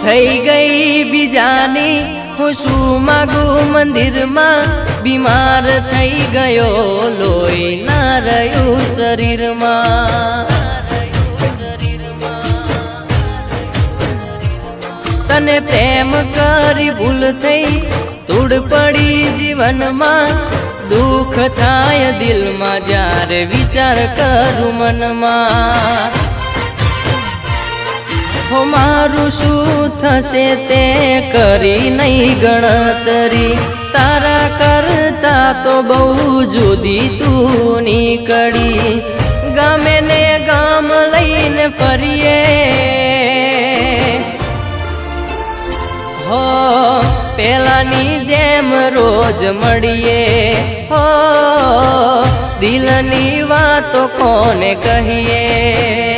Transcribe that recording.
થઈ ગઈ બીજાની હું શું માગું મંદિરમાં બીમાર થઈ ગયો લોહી ના રહ્યું શરીરમાં તને પ્રેમ કરી ભૂલ થઈ તૂડ પડી જીવનમાં દુઃખ થાય દિલમાં જ્યારે વિચાર કરું મનમાં હો મારું શું થશે તે કરી નહીં ગણતરી તારા કરતા તો બહુ જુદી તું નીકળી ગામે ને ગામ લઈને ફરીએ હો પેલાની જેમ રોજ મળીએ હો દિલની વાતો કોને કહીએ